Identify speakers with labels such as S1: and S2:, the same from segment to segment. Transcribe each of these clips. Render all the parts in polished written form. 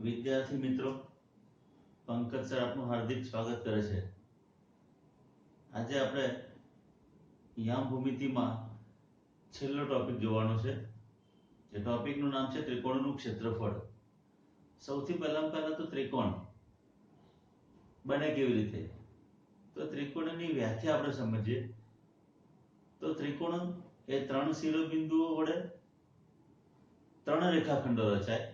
S1: વિદ્યાર્થી મિત્રો, પંકજ સર આપનું હાર્દિક સ્વાગત કરે છે. આજે આપણે યામ ભૂમિતિમાં છેલ્લો ટોપિક જોવાનો છે. જે ટોપિકનું નામ છે ત્રિકોણનું ક્ષેત્રફળ. સૌથી પહેલા તો ત્રિકોણ બને કેવી રીતે, તો ત્રિકોણની વ્યાખ્યા આપણે સમજીએ. તો ત્રિકોણ એ ત્રણ શિરોબિંદુઓ વડે ત્રણ રેખાખંડો રચાય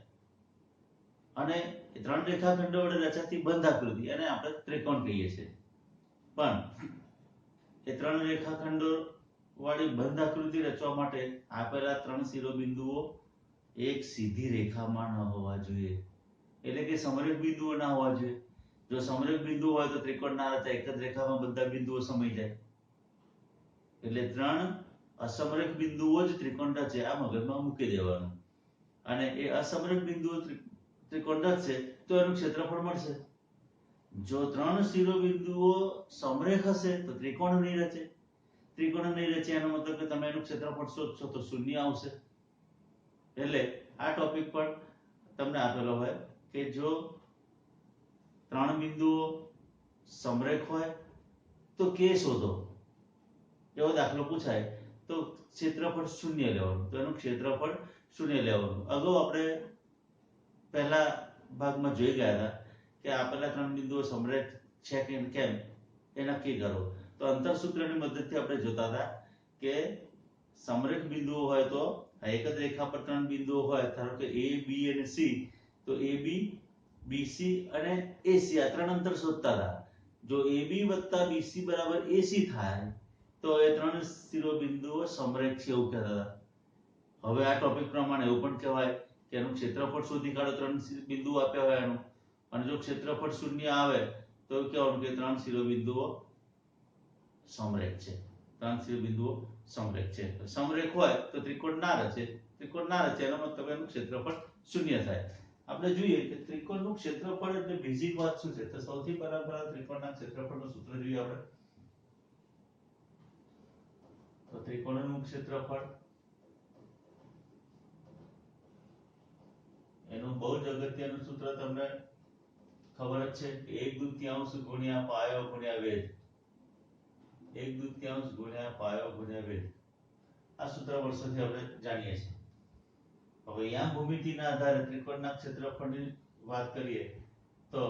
S1: અને ત્રણ રેખાખંડો વડે રચાતી બંધ આકૃતિ એને આપણે ત્રિકોણ કહીએ છીએ. પણ એ ત્રણ રેખાખંડો વાળી બંધ આકૃતિ રચવા માટે આપેલા ત્રણ શિરોબિંદુઓ એક સીધી રેખામાં ન હોવા જોઈએ, એટલે કે સમરેખ બિંદુઓ ના હોવા જોઈએ. જો સમરેખ બિંદુ હોય તો ત્રિકોણ ના રચાય, એક જ રેખામાં બધા બિંદુઓ સમાઈ જાય. એટલે ત્રણ અસમરેખ બિંદુઓ જ ત્રિકોણ રચે, આ મગજમાં મૂકી દેવાનું. અને એ અસમરેખ બિંદુઓ ત્રિકોણ રચશે તો એનું ક્ષેત્રફળ મળશે. જો ત્રણ શિરોબિંદુઓ સમરેખ હશે તો ત્રિકોણ નહીં રચે. ત્રિકોણ નહીં રચે એનો મતલબ કે તમે એનું ક્ષેત્રફળ શોધશો તો શૂન્ય આવશે. એટલે આ ટોપિક પર તમને આપેલો હોય કે જો ત્રણ બિંદુઓ સમરેખ હોય તો કે શોધો, એવો દાખલો પૂછાય તો ક્ષેત્રફળ શૂન્ય લેવાનું. તો એનું ક્ષેત્રફળ શૂન્ય લેવાનું. અગાઉ આપણે પહેલા ભાગમાં જોઈ ગયા હતા કે આપેલા ત્રણ બિંદુઓ સમરેખ છે કે કેમ એ નક્કી કરો. તો અંતર સૂત્રની મદદથી આપણે જોતા હતા કે સમરેખ બિંદુઓ હોય તો એક જ રેખા પર ત્રણ બિંદુઓ હોય, ધારો કે a b અને c, તો ab bc અને ac આ ત્રણ અંતર શોધતા હતા. જો ab + bc = ac થાય તો એ ત્રણ શિરોબિંદુઓ સમરેખ છે એવું કહેતા હતા. હવે આ ટોપિક પ્રમાણે એવું પણ કહેવાય કે એનું ક્ષેત્રફળ શોધી કાઢો ત્રણ બિંદુઓ આપ્યા હોય એનું, અને જો ક્ષેત્રફળ શૂન્ય આવે તો કહેવાનું કે ત્રણ શિરોબિંદુઓ સમરેખ છે. ત્રણ શિરોબિંદુઓ સમરેખ છે. સમરેખ હોય તો ત્રિકોણ ના રચે, ત્રિકોણ ના રચે એનો મતલબ એનું ક્ષેત્રફળ શૂન્ય થાય. આપણે જોઈએ કે ત્રિકોણનું ક્ષેત્રફળ એટલે બેઝિક વાત શું છે. તો સૌથી પહેલા ત્રિકોણના ક્ષેત્રફળનું સૂત્ર જોઈએ આપણે. તો ત્રિકોણનું ક્ષેત્રફળ એનું બહુ જ અગત્યનું સૂત્ર તમને ખબર જ છે કે 1/2 ગુણ્યા પાયો ગુણ્યા વેધ. 1/2 ગુણ્યા પાયો ગુણ્યા વેધ. આ સૂત્ર વર્ષોથી આપણે જાણીએ છીએ. હવે યામ ભૂમિતિના આધારે ત્રિકોણના ક્ષેત્રફળની વાત કરીએ તો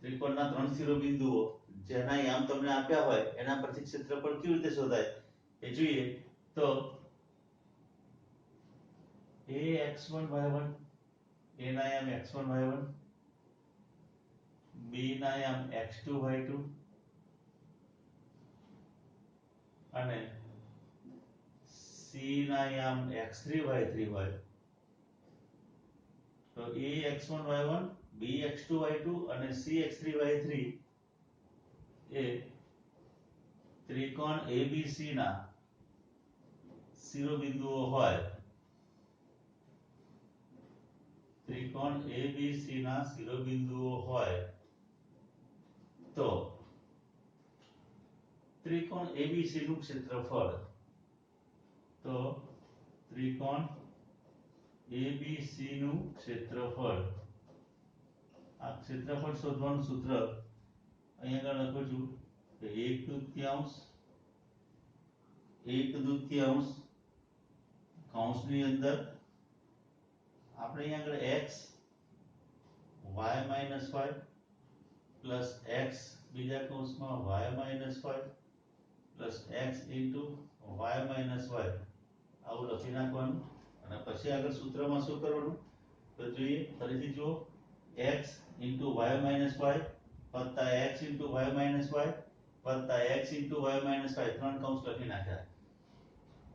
S1: ત્રિકોણના ત્રણ શિરોબિંદુઓ જેના યામ તમને આપ્યા હોય એના પરથી ક્ષેત્રફળ કેવી રીતે શોધાય એ જોઈએ. તો ax1 y1, a ના યામ x1 y1, b ના યામ x2 y2 અને c ના યામ x3 y3 હોય તો ax1 y1, bx2 y2 અને cx3 y3 એ ત્રિકોણ abc ના શિરોબિંદુઓ હોય. ત્રિકોણ abc ના શિરોબિંદુઓ હોય તો ત્રિકોણ abc નું ક્ષેત્રફળ, તો ત્રિકોણ abc નું ક્ષેત્રફળ, આ ક્ષેત્રફળ શોધવાનું સૂત્ર અહીંયા આગળ લખું છું કે 1/2 કૌંસની અંદર આપણે અહીંયા આગળ x y - 5 પ્લસ x બીજા કૌંસમાં y - 5 plus x into y - 5 આવું લખી નાખવાનું. અને પછી આગળ સૂત્રમાં શું કરવાનું તો જોઈએ, ફરીથી જુઓ, x into y - 5 વત્તા x into y - 5 વત્તા x into y - 5 ત્રણ કૌંસ લખી નાખ્યા.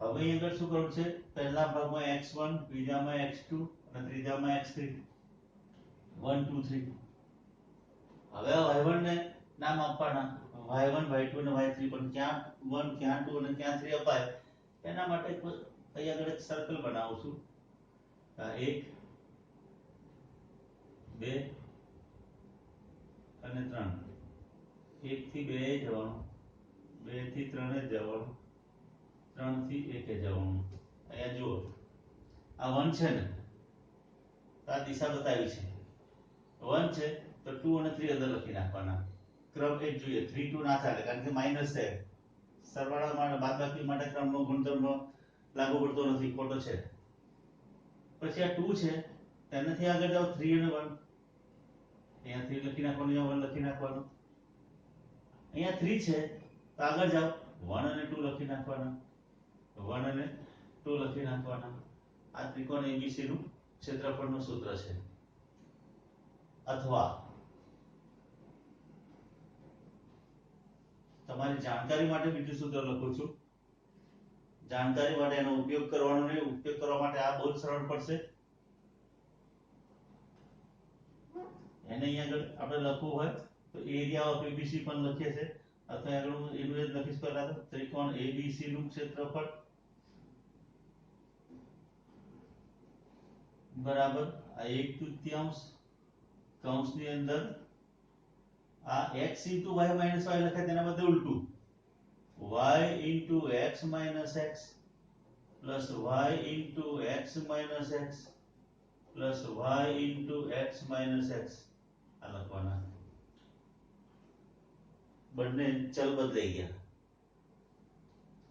S1: હવે અહીં આગળ શું કરવું છે, પહેલા ભાગમાં x1, બીજામાં x2 અને ત્રીજામાં x3, 1 2 3. હવે y1 ને નામ આપવાના, y1 y2 અને y3, પણ ક્યાં 1 ક્યાં 2 અને ક્યાં 3 અપાય એના માટે અહીં આગળ એક સર્કલ બનાવું છું. 1 2 અને 3. 1 થી 2 એ જવાનું, 2 થી 3 એ જવાનું, 3 થી 1 એ જવાનું. અહીંયા જુઓ આ 1 છે ને, આ દિશા બતાવી છે. 1 છે તો 2 અને 3 અંદર લખી નાખવાના. ક્રમ એ જ જોઈએ. 3 2 ના ચાલે કારણ કે માઈનસ છે. સરવાળામાં બાદબાકી માટે ક્રમનો ગુણધર્મ લાગુ પડતો નથી, ખોટો છે. પછી આ 2 છે તેનાથી આગળ જાઓ 3 અને 1. અહીંયા 3 લખી નાખવાનું, અહીંયા 1 લખી નાખવાનું. અહીંયા 3 છે તો આગળ જાઓ 1 અને 2 લખી નાખવાના. 1 અને 2 લખી નાખવાના. આ ત્રિકોણ એબીસી નું ક્ષેત્રફળનું સૂત્ર છે. અથવા તમારી જાણકારી માટે બીજું સૂત્ર લખું છું. જાણકારી માટે એનો ઉપયોગ કરવાનો નહીં, ઉપયોગ કરવા માટે આ બહુ જ સરળ પડશે. એને અહીંયા આગળ આપણે લખવું હોય તો એરિયા ઓફ એબીસી પણ લખીએ છે, અથવા આગળ હું એનું જ લખીશ. પહેલા તો ત્રિકોણ એબીસી નું ક્ષેત્રફળ બરાબર આ 1/3 કૌંસની અંદર આ x * y - y લખાય તેના બદલે ઉલટું y * x - x plus y * x - x plus y * x - x આ લખવાના. બંને ચલ બદલાઈ ગયા.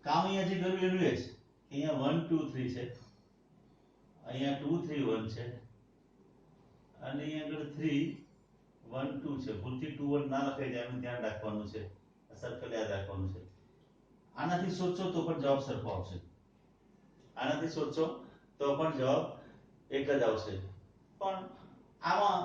S1: કામ અહીંયા જે કર્યું એનું એ જ. અહીંયા 1 2 3 છે, અહીંયા 2 3 1 છે, અને અહીંયા આગળ 3 1 2 છે. ભૂલથી 2 1 ના લખાઈ જાય એનું ધ્યાન રાખવાનું છે. સર્કલ યાદ રાખવાનું છે. આનાથી સોચો તો પણ જવાબ સરખો આવશે. આનાથી સોચો તો પણ જવાબ એક જ આવશે. પણ આમાં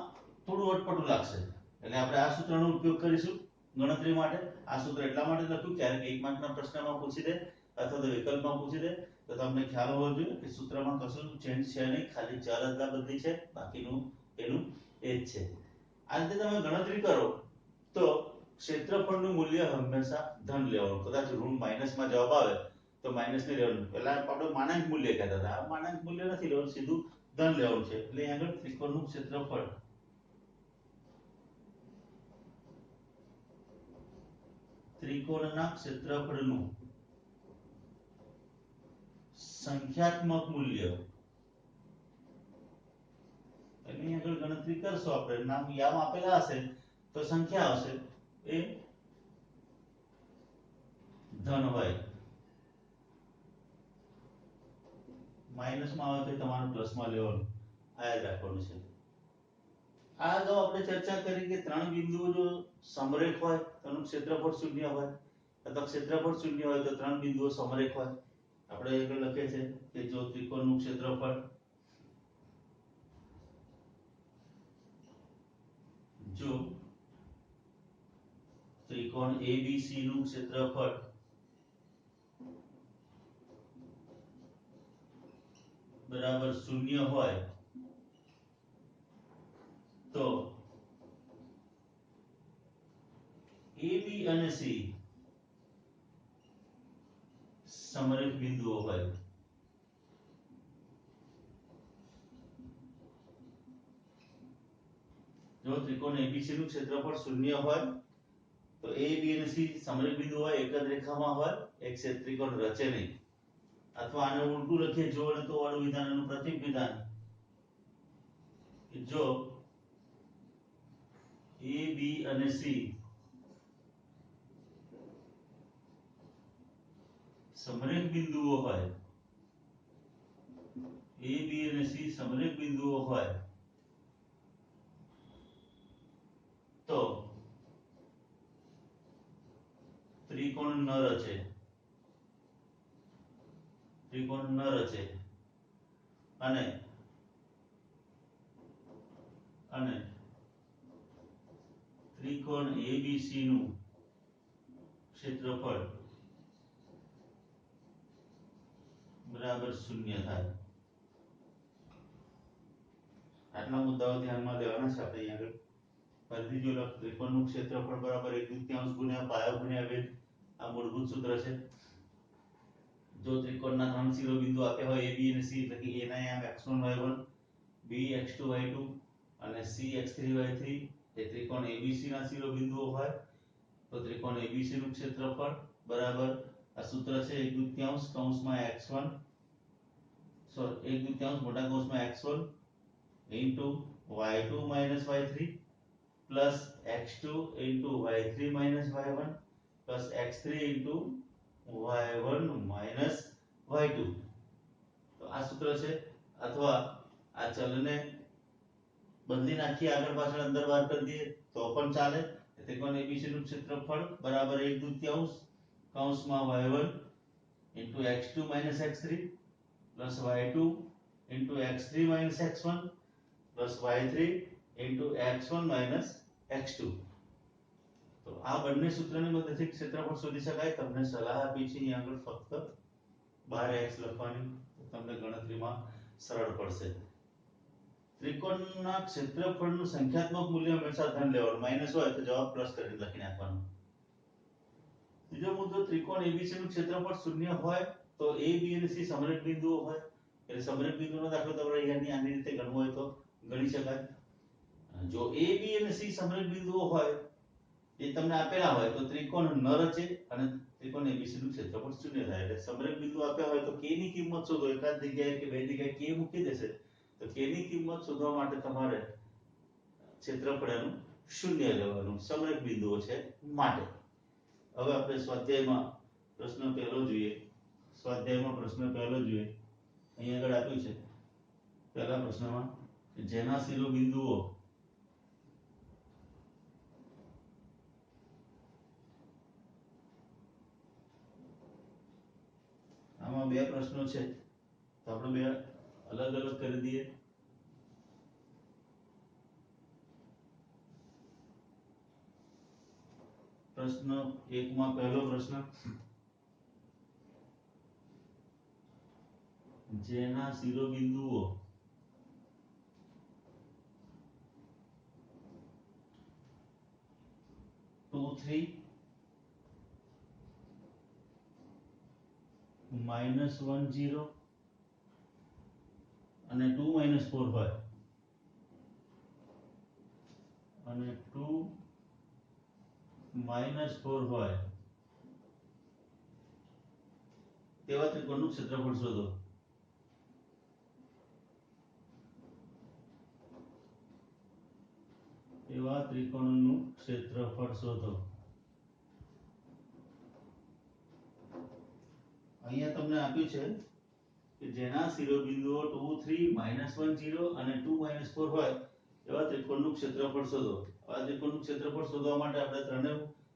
S1: થોડું અટપટું લાગશે એટલે આપણે આ સૂત્રનો ઉપયોગ કરીશું ગણતરી માટે. આ સૂત્ર એટલા માટે લખ્યું ક્યારેક 1 માર્કના પ્રશ્નમાં પૂછી દે અથવા તો વિકલ્પમાં પૂછી દે તો તમને ખ્યાલ હોવો જોઈએ કે સૂત્રમાં કશું ચેન્જ છે નહીં, ખાલી ચલ અદલા બદલી છે, બાકીનું એનું એ જ છે. આ રીતે તમે ગણતરી કરો તો ક્ષેત્રફળનું મૂલ્ય હંમેશા ધન લેવાનું. કદાચ ઋણ માઈનસમાં જવાબ આવે તો માઈનસ ને લેવાનું. પહેલા આપણે માનાંક મૂલ્ય કહેતા હતા, આ માનાંક મૂલ્ય નથી લેવાનું, સીધું ધન લેવાનું છે. એટલે અહીં આગળ ત્રિકોણનું ક્ષેત્રફળ ત્રિકોણના ક્ષેત્રફળનું સંખ્યાત્મક મૂલ્ય એની આગળ ગણતરી કરશો આપણે. નામ યામ આપેલા હશે તો સંખ્યા આવશે એ ધન હોય, માઈનસમાં આવે તો તમારે પ્લસમાં લેવાનું. આ યાદ રાખવાનું છે. આ અગાઉ આપણે ચર્ચા કરી કે ત્રણ બિંદુઓ જો સમરેખ હોય તો એનું ક્ષેત્રફળ શૂન્ય હોય, અથવા ક્ષેત્રફળ શૂન્ય હોય તો ત્રણ બિંદુઓ સમરેખ હોય. આપણે આગળ લખે છે કે જો ત્રિકોણનું ક્ષેત્રફળ જો ત્રિકોણ એબીસી નું ક્ષેત્રફળ બરાબર શૂન્ય હોય તો એ બી અને સી સમરેખ બિંદુઓ હોય. જો ત્રિકોણ એબીસી નું ક્ષેત્રફળ શૂન્ય હોય તો એ બી અને સી સમરેખ બિંદુ હોય, એક જ રેખામાં હોય, એક ત્રિકોણ રચે નહીં. અથવા આને ઉલટું લખીએ જો અને તો વાળું વિધાન, એનું પ્રતિક વિધાન કે જો એ બી અને સી સમરેખ બિંદુઓ હોય, એ બી અને સી સમરેખ બિંદુઓ હોય તો ત્રિકોણ ન રચે. ત્રિકોણ ન રચે અને ત્રિકોણ એબીસી નું ક્ષેત્રફળ બરાબર શૂન્ય થાય. આટલા મુદ્દાઓ ધ્યાનમાં લેવાના છે આપણે અહીંયા આગળ. ફરીથી જો ત્રિકોણનું ક્ષેત્રફળ બરાબર 1/3 ગુણ્યા પાયો ગુણ્યા વેધ આ મૂળભૂત સૂત્ર છે. જો ત્રિકોણના ત્રણ શિરોબિંદુ આપ્યા હોય a b અને c, એટલે કે a ના આમ x1 y1, b x2 y2 અને c x3 y3 એ ત્રિકોણ abc ના શિરોબિંદુઓ હોય તો ત્રિકોણ abc નું ક્ષેત્રફળ બરાબર આ સૂત્ર છે 1/3 કૌંસમાં x1 1/3 મોટા કૌંસમાં x1 into y2 minus y3 plus x2 into y3 minus y1 plus x3 into y1 minus y2. તો આ સૂત્ર છે. અથવા આ ચલને બદલી નાખી આગળ પાછળ અંદર બહાર કરી દઈએ તો પણ ચાલે. ત્રિકોણ ABC નું ક્ષેત્રફળ બરાબર 1/2 કૌંસમાં y1 into x2 minus x3 plus y2 into x3 minus x1 plus y3 into x1 minus x2. તો આ બંને સૂત્રની મદદથી ક્ષેત્રફળ શોધી શકાય. તમને સલાહ આપી છે અહીં આગળ ફક્ત 12x લખવાની, તમને ગણતરીમાં સરળ પડશે. ત્રિકોણના ક્ષેત્રફળનું સંખ્યાત્મક મૂલ્ય હંમેશા ધન લેવાનું, માઈનસ હોય તો જવાબ પ્લસ કરીને લખી નાખવાનો. બીજો મુદ્દો, ત્રિકોણ ABC નું ક્ષેત્રફળ શૂન્ય હોય તો A, B અને C સમરેખ બિંદુઓ હોય. એટલે સમરેખ બિંદુનો દાખલો તમારે અહીંયાની આની રીતે ગણવો હોય તો ગણી શકાય. જો A, B અને C સમરેખ બિંદુઓ હોય એ તમને આપેલા હોય તો ત્રિકોણ ન રચે અને ત્રિકોણ ABC નું ક્ષેત્રફળ શૂન્ય થાય. એટલે સમરેખ બિંદુ આપ્યા હોય તો k ની કિંમત શોધો. એકાદ જગ્યાએ કે બે જગ્યાએ k મૂકી દેશે તો k ની કિંમત શોધવા માટે તમારે ક્ષેત્રફળ એનું શૂન્ય લેવાનું, સમરેખ બિંદુઓ છે માટે. હવે આપણે સ્વાધ્યાયમાં પ્રશ્ન પહેલો જોઈએ. અહીં આગળ આપ્યું છે પહેલા પ્રશ્નમાં કે જેના શિરોબિંદુઓ આમાં બે પ્રશ્નો છે તો આપણે બે અલગ અલગ કરી દઈએ. પ્રશ્ન 1 માં પહેલો પ્રશ્ન, જેના શિરોબિંદુઓ -2, 3, -1, 0 અને 2, -4 હોય અને 2, -4 હોય તેવા ત્રિકોણનું ક્ષેત્રફળ શોધો. એવા ત્રિકોણનું ક્ષેત્રફળ શોધો. અહીંયા તમને આપ્યું છે કે જેના શિરોબિંદુઓ 2, 3, -1, 0 અને 2, -4 હોય એવા ત્રિકોણનું ક્ષેત્રફળ શોધો. આ ત્રિકોણનું ક્ષેત્રફળ શોધવા માટે આપણે ત્રણેય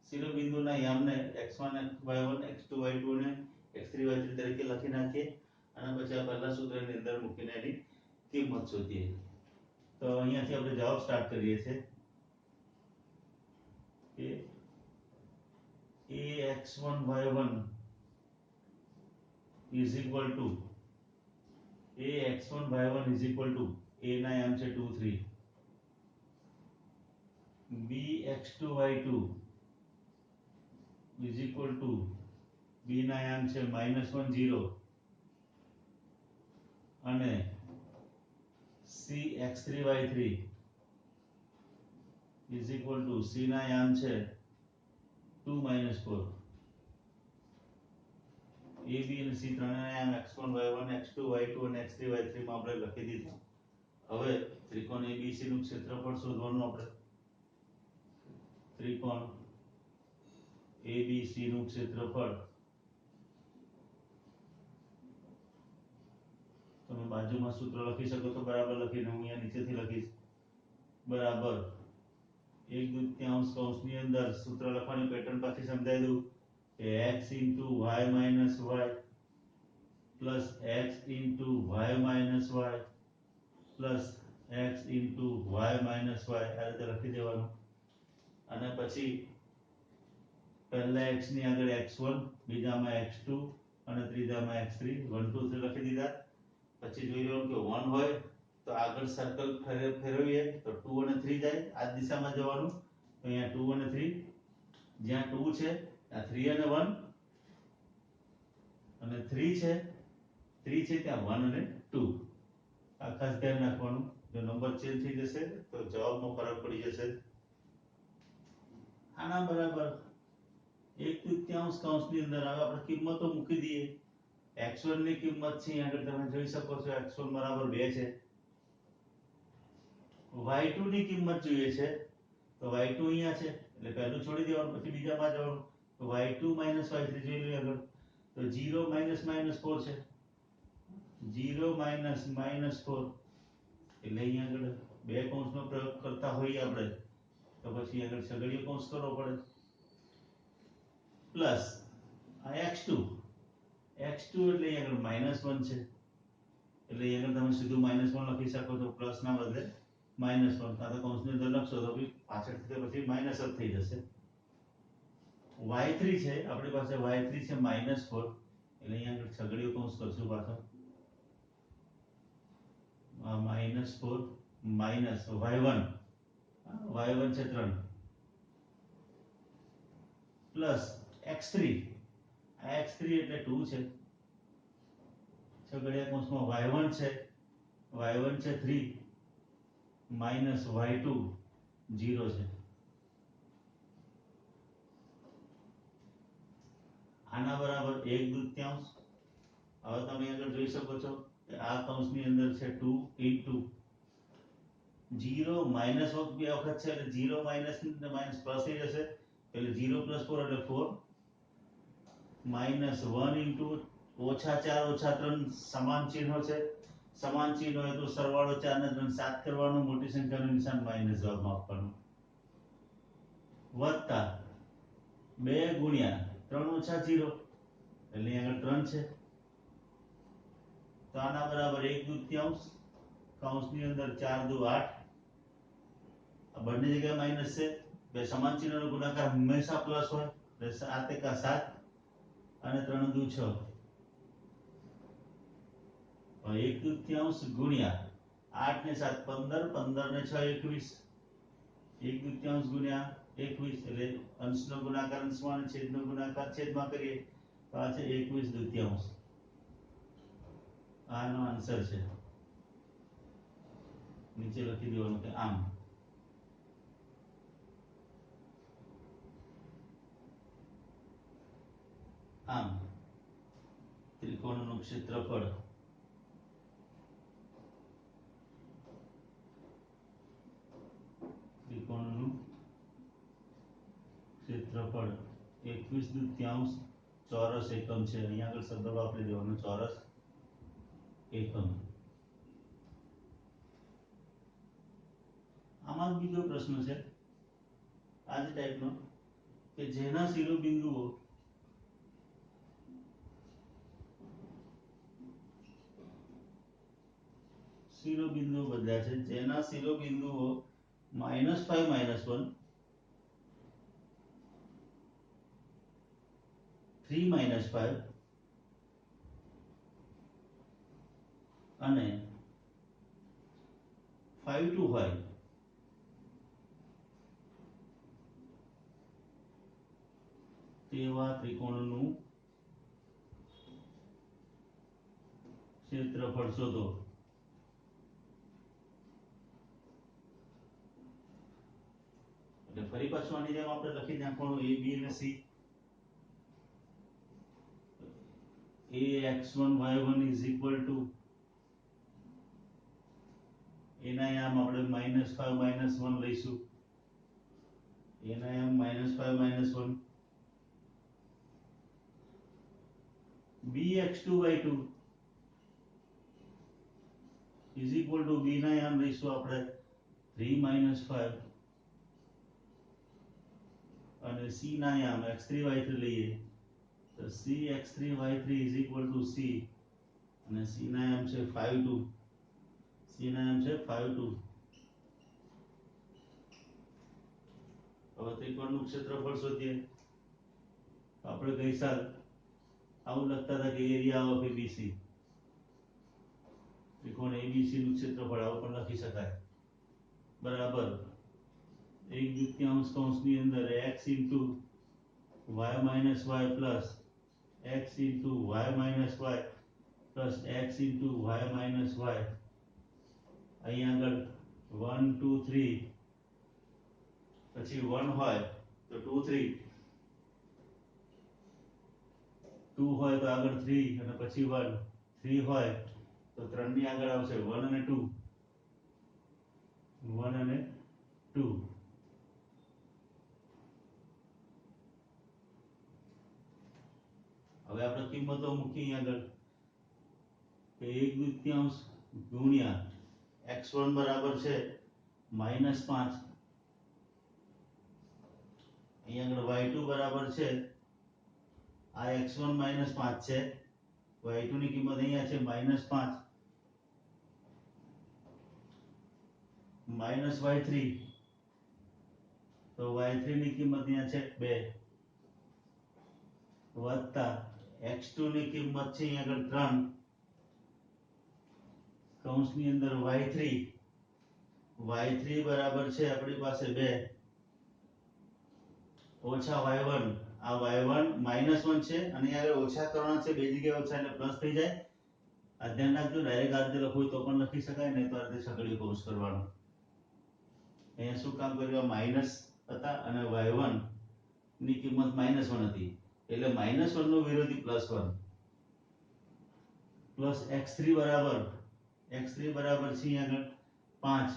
S1: શિરોબિંદુના યામને x1 y1 x2 y2 અને x3 y3 તરીકે લખી નાખીએ અને પછી આ પહેલા સૂત્રની અંદર મૂકીને એની કિંમત શોધીએ. તો અહીંયાથી આપણે જવાબ સ્ટાર્ટ કરીએ છીએ કે ax1 y1 is equal to ax1 y1 is equal to a ના યામ છે 2 3, bx2 y2 is equal to b ના યામ છે -1 0 અને cx3 y3 is equal to c ના યામ છે 2 -4. a b અને c ત્રણેયના યામ x1 y1 x2 y2 અને x3 y3 માં આપણે લખી દીધું. હવે ત્રિકોણ ABC નું ક્ષેત્રફળ શોધવાનું. આપણે ત્રિકોણ ABC નું ક્ષેત્રફળ તમે બાજુમાં સૂત્ર લખી શકો તો બરાબર લખીને હું અહીંયા નીચેથી લખીશ બરાબર 1/2 કૌંસની અંદર સૂત્ર લખવાની પેટર્ન પાછી સમજાવી દઉં કે x into y minus y plus x into y minus y plus x into y minus y આ રીતે લખી દેવાનું. અને પછી પહેલા x ની આગળ x1, બીજામાં x2 અને ત્રીજામાં x3 1 2 3 લખી દીધા. પછી જોઈ લો કે 1 હોય તો આગળ સર્કલ ફેરવીએ તો 2 અને 3 જાય, આ દિશામાં જવાનું. તો અહીંયા 2 અને 3, જ્યાં 2 છે ત્યાં 3 અને 1 અને 3 છે ત્યાં 1 અને 2. આ ખાસ ધ્યાન રાખવાનું. જો નંબર ચેન્જ થઈ જશે તો જવાબમાં ફરક પડી જશે. આના બરાબર 1/2 કૌંસની અંદર હવે આપણે કિંમતો મૂકી દઈએ. x1 ની કિંમત છે આગળ તમે જોઈ શકો છો x1 બરાબર 2 છે. y2 ની કિંમત જોઈએ છે તો y2 અહીંયા છે એટલે પહેલું છોડી દેવાનું પછી બીજામાં જવાનું તો y2 y3 જોઈ લઈએ આગળ તો 0 4 છે 0 4 એટલે અહીંયા આગળ બે કૌંસનો પ્રયોગ કરતા હોઈએ આપણે તો પછી આગળ છગડીયો કૌંસ કરવો પડે પ્લસ આ x2 એટલે અહીંયા આગળ -1 છે એટલે અહીંયા આગળ તમે સીધું -1 લખી શકો છો પ્લસ ના બદલે -1 કાં તો કૌંસની અંદર લખશો તો બી પાછળથી તો પછી માઈનસ જ થઈ જશે y3 છે આપણી પાસે y3 છે -4 એટલે અહીંયા આગળ છગડીયો કૌંસ કરશું પાછો -4 માઈનસ y1 છે 3 પ્લસ x3 આ x3 એટલે 2 છે છગડીયા કૌંસમાં y1 છે 3 માઈનસ y2 0 છે આના બરાબર 1/2 હવે તમે આગળ જોઈ શકો છો કે આ કૌંસની અંદર છે 2 into 0 માઈનસ બે વખત છે એટલે 0 માઈનસ પ્લસ થઈ જશે એટલે 0 + 4 એટલે 4 -1 into -4 -3 સમાન ચિહ્નો છે સમાન ચિહ્ન હોય તો સરવાળો 4 ને 3 7 કરવાનો મોટી સંખ્યાનું નિશાન માઈનસ જવાબમાં આપવાનું વત્તા 2 ગુણ્યા 3 - 0 એટલે અહીં આગળ 3 છે તો આના બરાબર 1/2 કૌંસની અંદર 4 દુ 8 આ બંને જગ્યાએ માઈનસ છે બે સમાન ચિહ્નનો ગુણાકાર હંમેશા પ્લસ હોય એટલે 7 * 7 અને 3 દુ 6 1/2 ગુણ્યા 8 ને 7 15 15 ને 6 21 1/2 ગુણ્યા 21 એટલે અંશનો ગુણાકાર અંશમાં અને છેદનો ગુણાકાર છેદમાં કરીએ તો આ છે 21/2 આનો આન્સર છે નીચે લખી દેવાનું કે આમ ત્રિકોણનું ક્ષેત્રફળ ક્ષેત્રફળ 21/2 ચોરસ એકમ છે અહીંયા આગળ શબ્દ વાપરી દેવાનો ચોરસ એકમ આમાં બીજો પ્રશ્ન છે આ જ ટાઈપનો કે જેના શિરોબિંદુઓ બદલ્યા છે જેના શિરોબિંદુઓ -5 -1 3 -5 અને 5 2 હોય તેવા ત્રિકોણનું ક્ષેત્રફળ શોધો એટલે ફરી પાછું આની જેમ આપણે લખી નાખવાનું a b અને c ax1 y1 = એના આમ આપણે -5 -1 લઈશું એના આમ -5 -1 bx2 y2 = b ના આમ લઈશું આપણે 3 -5 અને c ના આમ x3 y3 લઈએ તો cx3 y3 = c અને c ના આમ છે 5 2 c ના આમ છે 5 2 હવે ત્રિકોણનું ક્ષેત્રફળ શોધીએ આપણે ગઈ સાલ આવું લખતા હતા કે એરિયા ઓફ ABC ત્રિકોણ ABC નું ક્ષેત્રફળ આવું પણ લખી શકાય બરાબર 1/2 કૌંસની અંદર x * y - y plus x * y - y plus x * y - y અહીં આગળ 1 2 3 પછી 1 હોય તો 2 3 2 હોય તો આગળ 3 અને પછી 1 3 હોય તો 3 ની આગળ આવશે 1 અને 2 1 અને 2. હવે આપણે કિંમતો મૂકી આગળ કે 1/2 ગુણ્યા x1 બરાબર છે -5, અહીંયા આગળ y2 બરાબર છે આ x1 -5 છે, y2 ની કિંમત અહીંયા છે -5 y3, તો y3 ની કિંમત અહીંયા છે 2 વત્તા x2 ની કિંમત છે અહીંયા આગળ 3 કૌંસની અંદર y3 બરાબર છે આપણી પાસે 2 ઓછા y1, આ y1 -1 છે અને આગળ ઓછા કરવાના છે, બે જગ્યાએ ઓછા એટલે પ્લસ થઈ જાય. આ ધ્યાન રાખજો, ડાયરેક્ટ આ રીતે લખવું તો પણ લખી શકાય, નહીં તો આ રીતે છગડીયો કૌંસ કરવાનો. અહીંયા શું કામ કર્યું, માઈનસ હતા અને y1 ની કિંમત -1 હતી એટલે -1 નો વિરોધી +1 પ્લસ x3 બરાબર છે અહીંયા આગળ 5,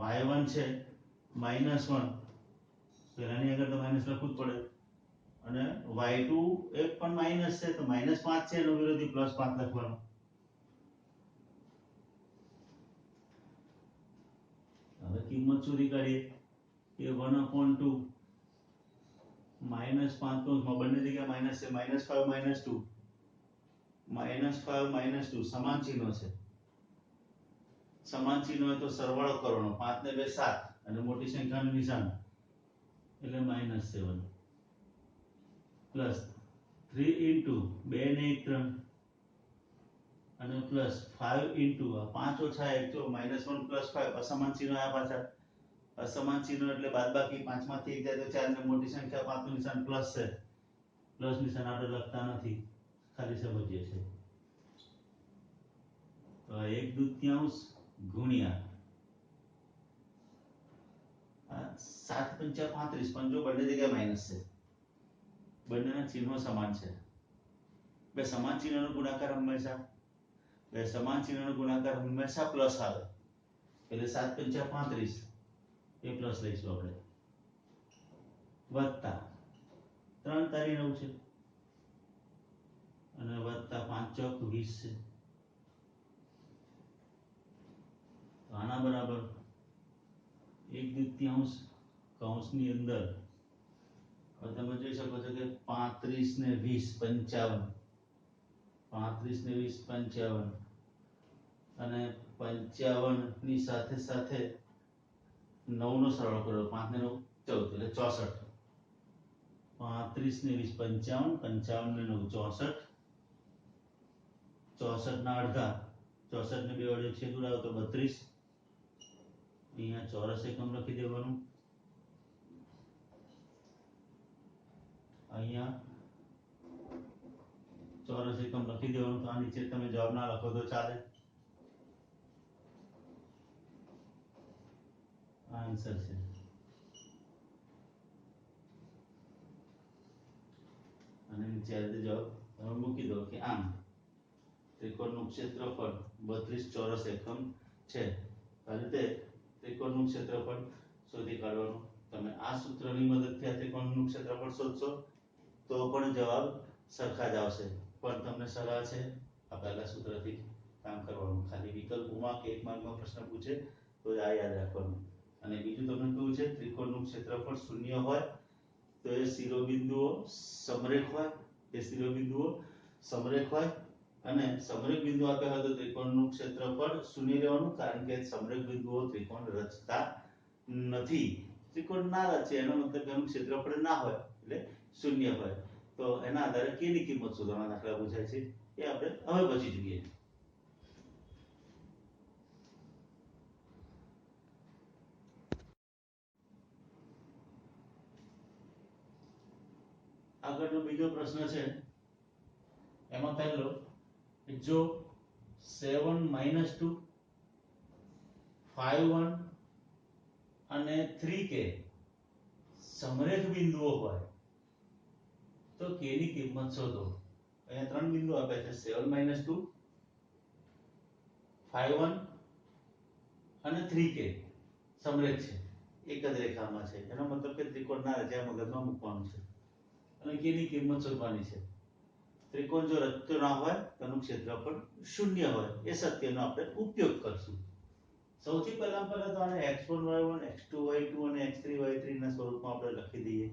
S1: y1 છે -1 પેલાની આગળ તો માઈનસ લખવું જ પડે અને y2 એક પણ માઈનસ છે તો -5 છે એનો વિરોધી +5 લખવાનો. હવે કિંમત શોધી કાઢીએ કે 1/2 -5 કૌંસમાં બંને જગ્યાએ માઈનસ છે, -5 -2 સમાન ચિહ્નો છે. સમાન ચિહ્નો હોય તો સરવાળો કરવાનો, 5 ને 2 7 અને મોટી સંખ્યાનું નિશાન એટલે -7 પ્લસ 3 ઇન્ટુ 2 ને 1 3 અને પ્લસ 5 ઇન્ટુ 5 ઓછા 1 જો -1 પ્લસ 5 અસમાન ચિહ્નો આ પાછા અસમાન ચિહ્નો એટલે બાદબાકી 5 માંથી 1 જાય તો 4 ને મોટી સંખ્યા 5 નું નિશાન પ્લસ છે, પ્લસ નિશાન આપણે લખતા નથી, ખાલી સમજીએ છીએ. તો 1/2 ગુણ્યા 7 5 35, પણ જો બંને જગ્યાએ માઈનસ છે, બંનેના ચિહ્નો સમાન છે, બે સમાન ચિહ્નનો ગુણાકાર હંમેશા પ્લસ આવે એટલે 7 5 35 એ પ્લસ લઈશું આપણે વત્તા 3 તારી 9 છે અને વત્તા 5 ચોક 20 છે. તો આના બરાબર 1/2 કૌંસની અંદર હવે તમે જોઈ શકો છો કે 35 ને 20 55 અને 55 ની સાથે સાથે 9 નો સરવાળો કર્યો, 5 ને 9 14 એટલે 64, 35 ને 20 55 ને 9 64, 64 ના અડધા 64 ને 2 વડે છેદ ઉડાવો તો 32, અહીંયા ચોરસ એકમ લખી દેવાનું, અહીંયા ચોરસ એકમ લખી દેવાનું. તો આ નીચે તમે જવાબ ના લખો તો ચાલે, આન્સર છે. અને નીચે આ રીતે જવાબ તમે મૂકી દો કે આમ ત્રિકોણનું ક્ષેત્રફળ 32 ચોરસ એકમ છે. આ રીતે ત્રિકોણનું ક્ષેત્રફળ શોધી કાઢવાનું. તમે આ સૂત્રની મદદથી આ ત્રિકોણનું ક્ષેત્રફળ શોધશો તો પણ જવાબ સરખા જ આવશે, પણ તમને સલાહ છે આ પહેલા સૂત્રથી કામ કરવાનું. ખાલી વિકલ્પોમાં કે એક માર્કમાં પ્રશ્ન પૂછે તો આ યાદ રાખવાનું. અને બીજું તમને કહ્યું છે ત્રિકોણનું ક્ષેત્રફળ શૂન્ય હોય તો એ શિરોબિંદુઓ સમરેખ હોય અને સમરેખ બિંદુ આપ્યા હોય તો ત્રિકોણનું ક્ષેત્રફળ શૂન્ય લેવાનું, કારણ કે સમરેખ બિંદુઓ ત્રિકોણ રચતા નથી. ત્રિકોણ ના રચે એનો મતલબ એનું ક્ષેત્રફળ ના હોય એટલે શૂન્ય હોય. તો એના આધારે k ની કિંમત શોધવાના દાખલા પૂછાય છે, એ આપણે હવે પછી જોઈએ. આગળનો બીજો પ્રશ્ન છે, એમાં પહેલો જો 7 - 2 5 1 અને 3k સમરેખ બિંદુઓ હોય તો k ની કિંમત શોધો. અહીંયા ત્રણ બિંદુ આપ્યા છે 7 - 2 5 1 અને 3k સમરેખ છે, એક જ રેખામાં છે, એનો મતલબ કે ત્રિકોણ ના રચયા મગજમાં મૂકવાનું છે અને k ની કિંમત શોધવાની છે. ત્રિકોણ જો રચતો ના હોય તેનું ક્ષેત્રફળ શૂન્ય હોય એ સત્યનો આપણે ઉપયોગ કરશું. સૌથી પહેલા તો આને x1 y1 x2 y2 અને x3 y3 ના સ્વરૂપમાં આપણે લખી દઈએ.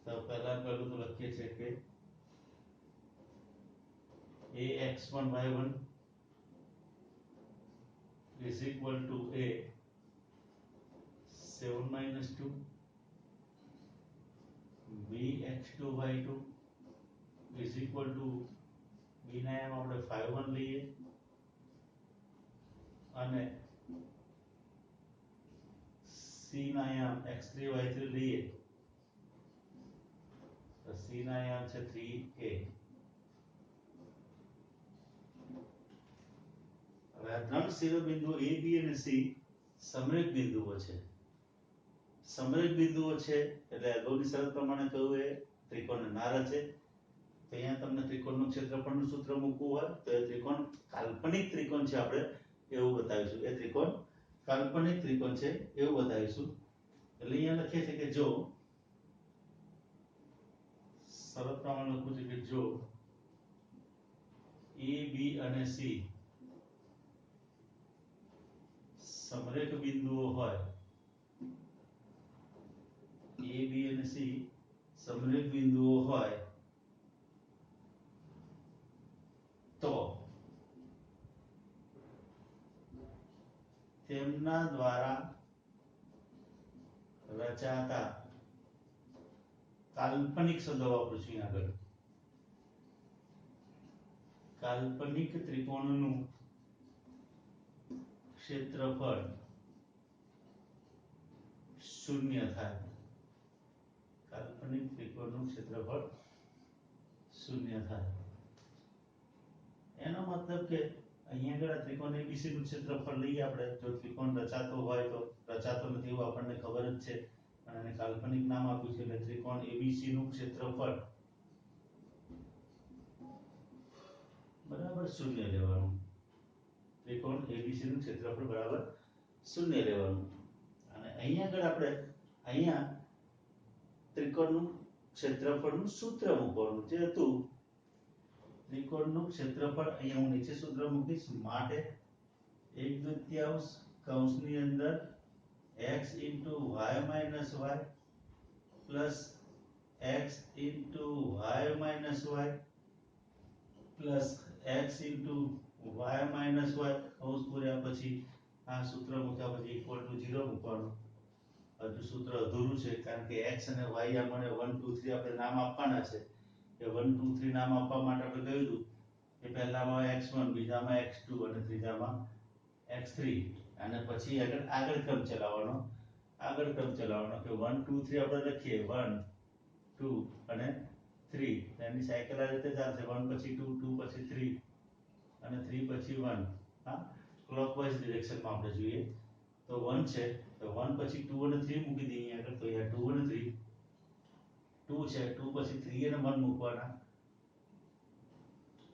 S1: તો પહેલું તો લખીએ છીએ કે ax1 y1 is equal to a 7 minus 2 bx2 y2 is equal to b ના એમ આપણે 5 1 લઈએ અને c ના એમ x3 y3 લઈએ તો c ના એમ છે 3a. હવે આ ત્રણ શિરોબિંદુઓ a b અને c સમરેખ બિંદુઓ છે. સમરેખ બિંદુઓ છે એટલે અગાઉની શરત પ્રમાણે કહ્યું એ ત્રિકોણ ના રચે. તો અહીંયા તમને ત્રિકોણનું ક્ષેત્રફળનું સૂત્ર મૂકવું હોય તો એ ત્રિકોણ કાલ્પનિક ત્રિકોણ છે આપણે એવું બતાવીશું. એ ત્રિકોણ કાલ્પનિક ત્રિકોણ છે એવું બતાવીશું. એટલે અહીંયા લખીએ છીએ કે જો શરત પ્રમાણે લખું છું કે જો a b અને c સમરેખ બિંદુઓ હોય, a b અને c સમરેખ બિંદુઓ હોય તો તેમના દ્વારા રચાતા કાલ્પનિક શબ્દ વાપરું છું આગળ, કાલ્પનિક ત્રિકોણનું ક્ષેત્રફળ શૂન્ય થાય. કાલ્પનિક ત્રિકોણનું ક્ષેત્રફળ શૂન્ય થાય એનો મતલબ કે અહીંયા આગળ ત્રિકોણ ABC નું ક્ષેત્રફળ લઈએ આપણે. જો ત્રિકોણ રચાતો હોય તો, રચાતો નથી એવું આપણને ખબર જ છે અને એને કાલ્પનિક નામ આપ્યું છે એટલે ત્રિકોણ ABC નું ક્ષેત્રફળ બરાબર શૂન્ય લેવાનું. ત્રિકોણ ABC નું ક્ષેત્રફળ બરાબર શૂન્ય લેવાનું. અને અહીંયા આગળ આપણે અહીંયા ત્રિકોણનું ક્ષેત્રફળનું સૂત્ર મૂકવાનું જે હતું ત્રિકોણનું ક્ષેત્રફળ અહીંયા હું નીચે સૂત્ર મૂકીશ માટે 1/2 કૌંસની અંદર x y y plus x y y plus x y y કૌંસ પૂર્યા પછી આ સૂત્ર મૂક્યા પછી ઇક્વલ ટુ 0 મૂકવાનું. હજુ સૂત્ર અધૂરું છે કારણ કે x અને y આમને 1 2 3 આપણે નામ આપવાના છે. એ 1 2 3 નામ આપવા માટે આપણે કહ્યું હતું કે પહેલામાં x1 બીજામાં x2 અને ત્રીજામાં x3 અને પછી આગળ ક્રમ ચલાવવાનો કે 1 2 3 આપણે લખીએ 1 2 અને 3 એની સાયકલ આ રીતે ચાલશે 1 પછી 2 2 પછી 3 અને 3 પછી 1. હા, ક્લોકવાઇઝ ડિરેક્શનમાં આપણે જોઈએ તો 1 છે તો 1 પછી 2 અને 3 મૂકી દઈએ આગળ તો અહીંયા 2 અને 3 2 છે 2 પછી 3 અને 1 મૂકવાના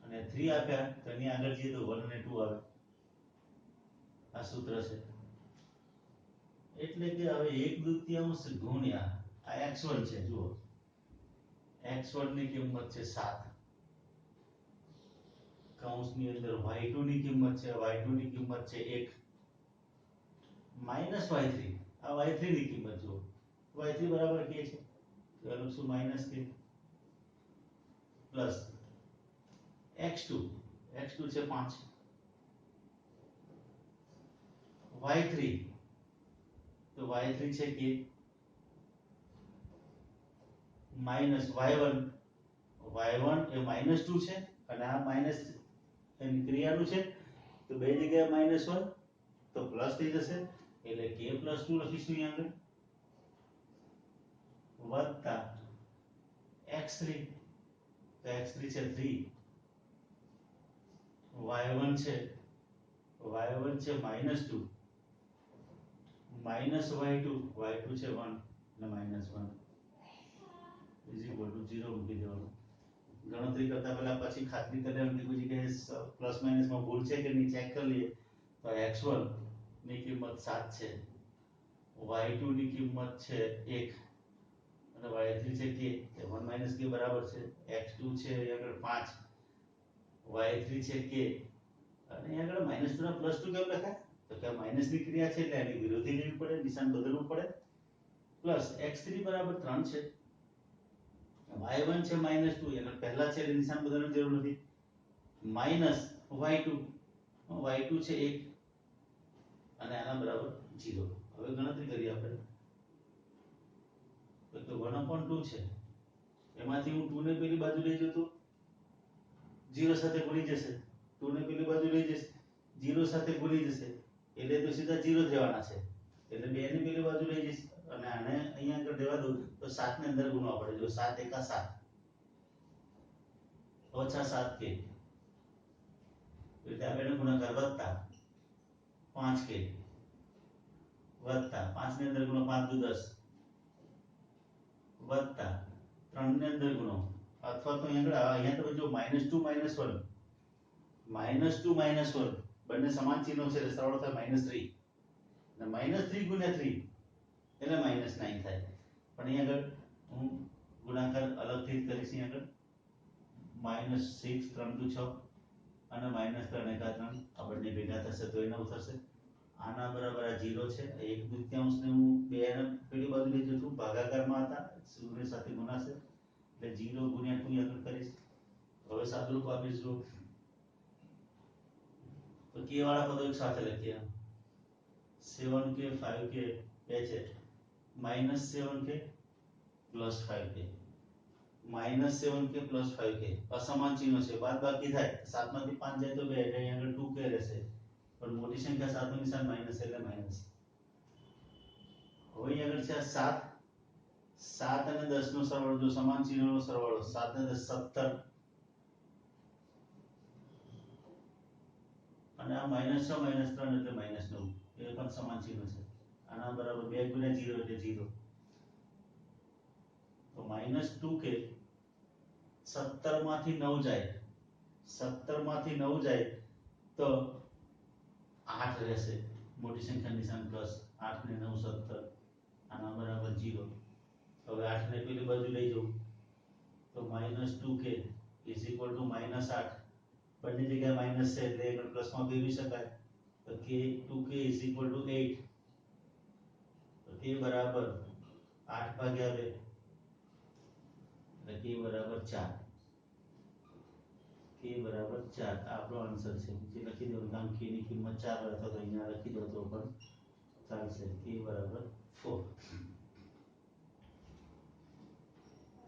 S1: અને 3 આપ્યા તો એની આગળ જઈએ તો 1 અને 2 આવે. આ સૂત્ર છે એટલે કે હવે 1/2 ગુણ્યા આ x1 છે. જુઓ x1 ની કિંમત છે 7 કૌંસની અંદર y2 ની કિંમત છે y2 ની કિંમત છે 1 માઈનસ y3 આ y3 ની કિંમત જુઓ y3 બરાબર k છે તો લખશું માઈનસ k પ્લસ x2 છે 5 y3 તો y3 છે k માઈનસ y1 એ -2 છે અને આ માઈનસ એની ક્રિયાનું છે તો બે જગ્યાએ -1 તો પ્લસ થઈ જશે એટલે k + 2 લખીશું અહીંયા આગળ વત્તા x3 તો x3 છે 3 y1 છે -2 y2 છે 1 અને -1 ઇઝ ઇક્વલ ટુ 0 મૂકી દેવાનું. ગણતરી કરતા પહેલા પછી ખાતરી કરી લેવાની કે પ્લસ માઈનસમાં ભૂલ છે કે નહીં ચેક કરી લઈએ તો x1 ની કિંમત 7 છે, y2 ની કિંમત છે 1 અને y3 છે k, એ 1 k બરાબર છે, x2 છે અહીં આગળ 5, y3 છે k અને અહીં આગળ -2 ના +2 કેમ લખાય? તો કે માઈનસ ની ક્રિયા છે એટલે એની વિરોધી લેવી પડે, નિશાન બદલવું પડે. પ્લસ x3 બરાબર 3 છે, y1 છે -2 એટલે પહેલા છે એટલે નિશાન બદલવાની જરૂર નથી, માઈનસ y2 છે 1 અને આના બરાબર 0. હવે ગણતરી કરીએ આપણે તો 1/2 છે, એમાંથી હું 2 ને પેલી બાજુ લઈ જતો 0 સાથે ગુણી જશે, 2 ને પેલી બાજુ લઈ જશે 0 સાથે ગુણી જશે એટલે તો સીધા 0 જ રહેવાના છે, એટલે 2 ને પેલી બાજુ લઈ જશે અને આને અહીંયા આગળ રહેવા દઉં તો 7 ને અંદર ગુણવા પડે, જો 7 એકા 7 ઓછા 7k એટલે આ બેનો ગુણાકાર વત્તા 5k વત્તા 5 ની અંદર ગુણો 5 દુ 10 વત્તા 3 ની અંદર ગુણો અથવા તો અહીંયા તમે જો -2 -1 બંને સમાન ચિહ્નો છે એટલે સરળ થાય -3 અને -3 ગુણ્યા 3 એટલે -9 થાય, પણ અહીંયા આગળ હું ગુણાકાર અલગથી કરીશ, અહીંયા આગળ -6 3 દુ 6 અને -3 એકા 3 આ બંને ભેગા થશે તો એ 9 થશે, આના બરાબર આ 0 છે, 1/2 ને હું 2 ને પેલી બાજુ લઈ જઉં છું, ભાગાકારમાં હતા 0 સાથે ગુણાશે એટલે 0 ગુણ્યા 2 આગળ કરીશ. હવે સાદુરૂપ આપીશું તો k વાળા પદો એક સાથે લખીએ, 7k 5k બે છે, -7k +5k -7k +5k અસમાન ચિહ્નો છે, બાદબાકી થાય 7 માંથી 5 જાય તો 2 એટલે અહીં આગળ 2k રહેશે, પણ મોટી સંખ્યા 7 નું નિશાન માઈનસ એટલે માઈનસ. હવે અહીં આગળ છે 7 અને 10 નો સરવાળો, જો સમાન ચિહ્નોનો સરવાળો 7 ને 10 17 અને આ -6 -3 એટલે -9 એ પણ સમાન ચિહ્ન છે, આના બરાબર 2 ગુણ્યા 0 એટલે 0 તો -2k 17 માંથી 9 જાય, 17 માંથી 9 જાય તો 8 રહેશે, મોટી સંખ્યા નિશાન પ્લસ 8 ને 9 17 આના બરાબર 0. હવે 8 ને પેલી બાજુ લઈ જાઉં તો -2k -8 બંને જગ્યાએ માઈનસ છે એટલે આગળ પ્લસમાં ફેરવી શકાય તો 2k 8 તો k બરાબર 8/2 એટલે k બરાબર 4, k બરાબર 4 આ આપણો આન્સર છે, જે લખી દો કામ k ની કિંમત 4 હોય અથવા તો અહીંયા લખી દો તો પણ ચાલશે, k બરાબર 4.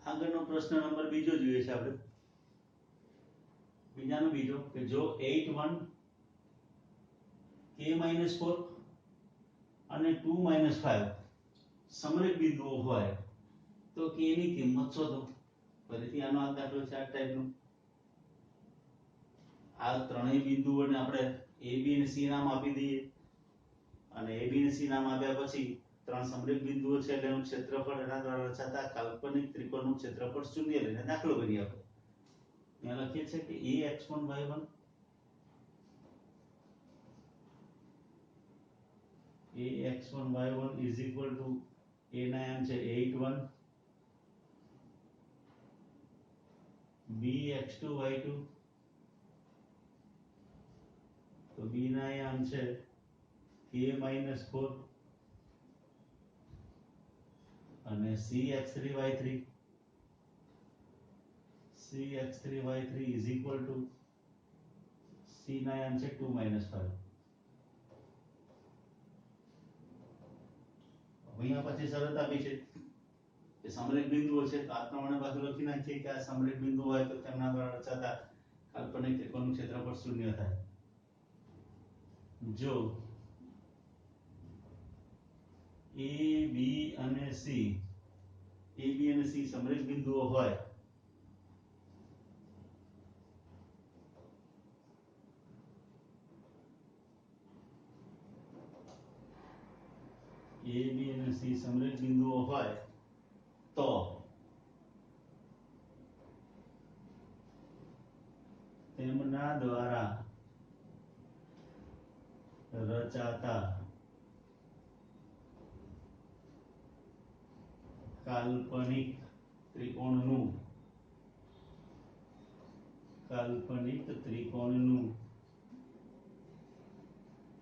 S1: આગળનો પ્રશ્ન નંબર બીજો જોઈએ છે આપણે, બીજો કે જો 8 1 k - 4 અને 2 - 5 સમરેખ બિંદુઓ હોય તો k ની કિંમત શોધો. ફરીથી આનો આ દાખલો છે, આ ટાઈપનો, આ ત્રણેય બિંદુઓને આપણે a b અને c નામ આપી દઈએ અને a b અને c નામ આપ્યા પછી ત્રણ સમરેખ બિંદુઓ છે એટલે એનું ક્ષેત્રફળ એના દ્વારા રચાતા કાલ્પનિક ત્રિકોણનું ક્ષેત્રફળ શૂન્ય લઈને દાખલો ગણીએ આપણે. અહીંયા લખીએ છીએ કે ax1 y1 ax1 y1 is equal to a ના એમ છે 8 1 bx2 y2 તો b ના એમ છે k - 4 અને cx3 y3 is equal to c ના એમ છે 2 - 5. અહીંયા પછી શરત આપી છે કે સમરેખ બિંદુઓ છે તો આ પ્રમાણે પાછું લખી નાખીએ કે આ સમરેખ બિંદુ હોય તો તેમના દ્વારા રચાતા કાલ્પનિક ત્રિકોણનું ક્ષેત્રફળ શૂન્ય થાય. જો a b અને c સમરેખ બિંદુઓ હોય સમરેખ બિંદુઓ હોય તો તેમના દ્વારા રચાતા કાલ્પનિક ત્રિકોણનું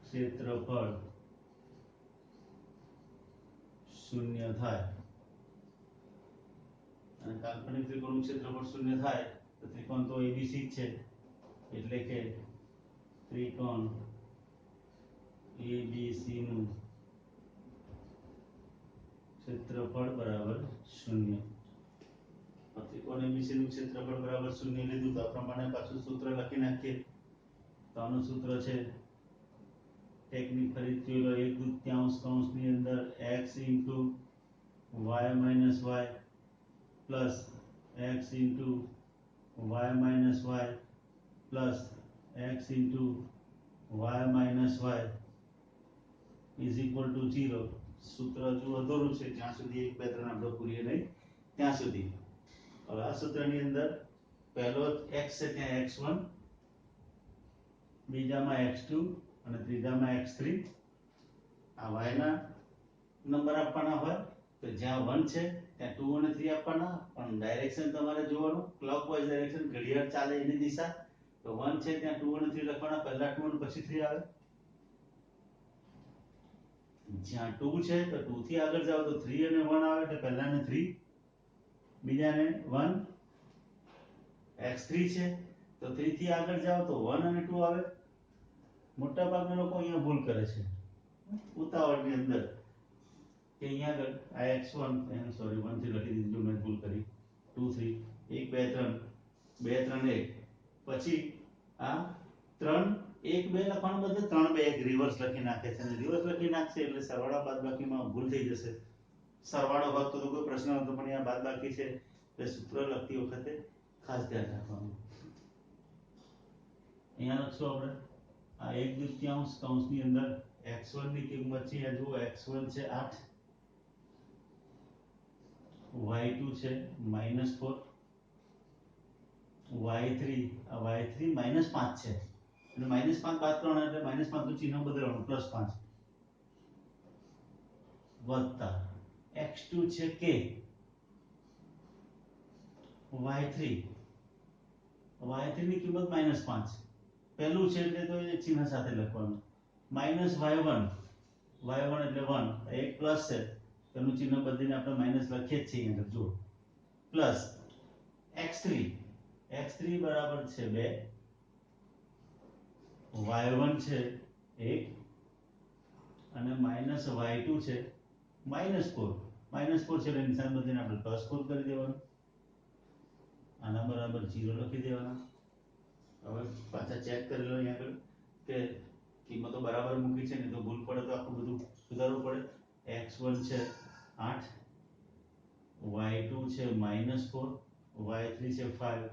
S1: ક્ષેત્રફળ શૂન્ય થાય અને કાલ્પનિક ત્રિકોણનું ક્ષેત્રફળ શૂન્ય થાય તો ત્રિકોણ તો એબીસી છે એટલે કે ત્રિકોણ એબીસી નું ક્ષેત્રફળ બરાબર શૂન્ય. ત્રિકોણ એબીસી નું ક્ષેત્રફળ બરાબર શૂન્ય લીધું તો આ પ્રમાણે પાછું સૂત્ર લખી નાખીએ. તો આનું સૂત્ર છે ટેકનિક ફરીથી લો 1/2 કૌંસની અંદર x y - y plus x into y minus y plus x into y minus y is equal to 0. સૂત્ર જો અધૂરું છે જ્યાં સુધી 1 2 3 આપણે પૂરીએ નહીં ત્યાં સુધી. હવે આ સૂત્રની અંદર પહેલો x છે ત્યાં x1, બીજામાં x2 અને ત્રીજામાં x3. આ y ના નંબર આપવાના હોય તો જ્યાં 1 છે ત્યાં 2 અને 3 આપવાના, પણ ડાયરેક્શન તમારે જોવાનું ક્લોકવાઇઝ ડાયરેક્શન, ઘડિયાળ ચાલે એની દિશા. તો 1 છે ત્યાં 2 અને 3 લખવાના, પહેલા 2 અને પછી 3 આવે. જ્યાં 2 છે તો 2 થી આગળ જાવ તો 3 અને 1 આવે એટલે પહેલાને 3, બીજાને 1. x3 છે તો 3 થી આગળ જાવ તો 1 અને 2 આવે. મોટા ભાગના લોકો અહીંયા ભૂલ કરે છે ઉતાવળની અંદર કે અહીંયા આગળ આ x1 સોરી 1 થી લખી દીધું મેં, ભૂલ કરી. 2 3 1 2 3 2 3 1 પછી આ 3 1 2 લખવાનું બદલે 3 2 1 રિવર્સ લખી નાખે છે, અને રિવર્સ લખી નાખશે એટલે સરવાળા બાદબાકીમાં ભૂલ થઈ જશે. સરવાળો હોત તો કોઈ પ્રશ્ન નહોતો, પણ અહીંયા બાદબાકી છે એટલે સૂત્ર લખતી વખતે ખાસ ધ્યાન રાખવાનું. અહીંયા લખશું આપણે આ 1/2 કૌંસની અંદર x1 ની કિંમત છે, આ જુઓ x1 છે 8, y2 છે -4, y3 આ y3 -5 છે એટલે -5 બાદ કરવાના એટલે -5 નું ચિહ્ન બદલવાનું +5 વત્તા x2 છે k, y3 ની કિંમત -5 પહેલું છે એટલે તો એ ચિહ્ન સાથે લખવાનું, -y1 એટલે 1 એક પ્લસ છે તેનું ચિહ્ન બદલીને આપણે માઈનસ લખીએ જ છીએ અહીંયા જુઓ, પ્લસ x3 બરાબર છે 2, y1 છે 1 અને -y2 છે -4 છે એટલે નિશાન બદલીને આપણે +4 કરી દેવાનું. આના બરાબર 0 લખી દેવાના. હવે પાછા ચેક કરી લો અહીંયા આગળ કે કિંમતો બરાબર મૂકી છે ને, તો ભૂલ પડે તો આખું બધું સુધારવું પડે. x1 છે 8, y2 છે -4, y3 છે 5,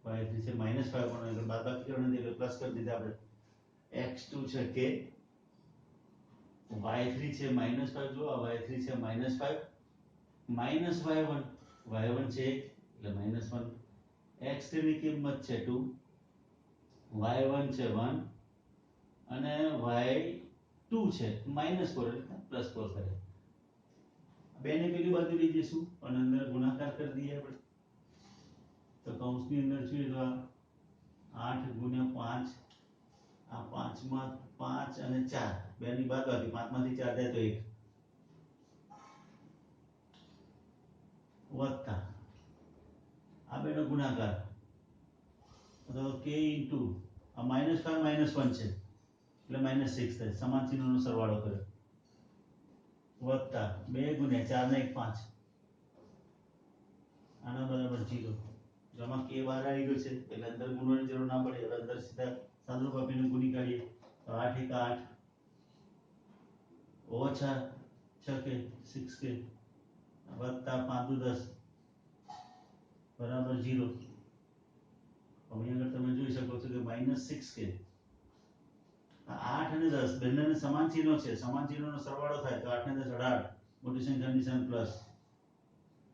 S1: y3 છે -5 પણ એટલે બાદબાકી કરવાની એટલે પ્લસ કરી દીધા આપણે. x2 છે k, y3 છે -5 જો આ y3 છે -5 y1 છે 1 એટલે -1, x3 ની કિંમત છે 2, y1 છે 1 અને y2 છે -4 એટલે +4 કરે. બે ને પેલી બાજુ લઈ જઈશું અને અંદર ગુણાકાર કરી દઈએ આપણે. તો કૌંસની અંદર જોઈએ તો 8 × 5, આ 5 માં 5 અને 4 બે ની બાદબાકી, 5 માંથી 4 જાય તો 1 વત્તા આ બેનો ગુણાકાર તો k * આ -5 -1 છે એટલે -6 થાય, સમાન ચિહ્નોનો સરવાળો કર્યો, વત્તા 2 × 4 ને 1 5 આના બરાબર 0. જો આમાં k બહાર આવી ગયો છે એટલે અંદર ગુણવાની જરૂર ના પડે, હવે અંદર સીધા સાદુરૂપ આપીને ગુણી કાઢીએ તો 8 × 8 ઓછા 6k 6k વત્તા 5 × 10 બરાબર 0. હવે અહીંયા તમે જોઈ શકો છો કે -6k, આ 8 અને 10 બંનેને સમાન ચિહ્નો છે, સમાન ચિહ્નોનો સરવાળો થાય તો 8 ને 10 18, મોટી સંખ્યાનું નિશાન પ્લસ,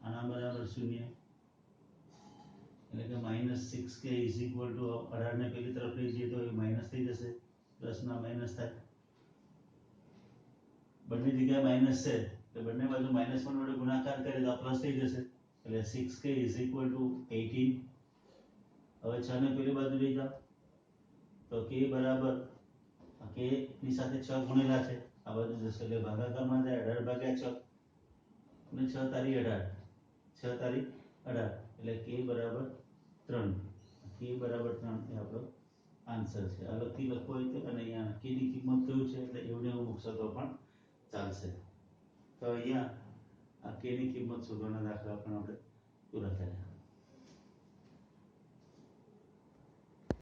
S1: આના બરાબર 0 એટલે કે -6k = 18 ને પેલી તરફ લઈ જઈએ તો એ માઈનસ થઈ જશે, પ્લસ ના માઈનસ થાય બંને જગ્યાએ માઇનસ છે તો બંને બાજુ -1 વડે ગુણાકાર કરીએ તો પ્લસ થઈ જશે એટલે 6k = 18. હવે 6 ને પેલી બાજુ લઈ જાઓ તો k બરાબર k ની સાથે 6 ગુણેલા છે આ બાજુ જશે એટલે ભાગાકારમાં જાય 18/6 અને 6 તારી 18 6 તારી 18 એટલે k બરાબર 3 k બરાબર 3 એ આપણો આન્સર છે. અલગથી લખવો હોય તો અને અહીંયા k ની કિંમત કયું છે એટલે એવું ને એવું મૂકશો તો પણ ચાલશે. તો અહીંયા આ k ની કિંમત શોધવાના દાખલા પણ આપણે પૂરા કર્યા.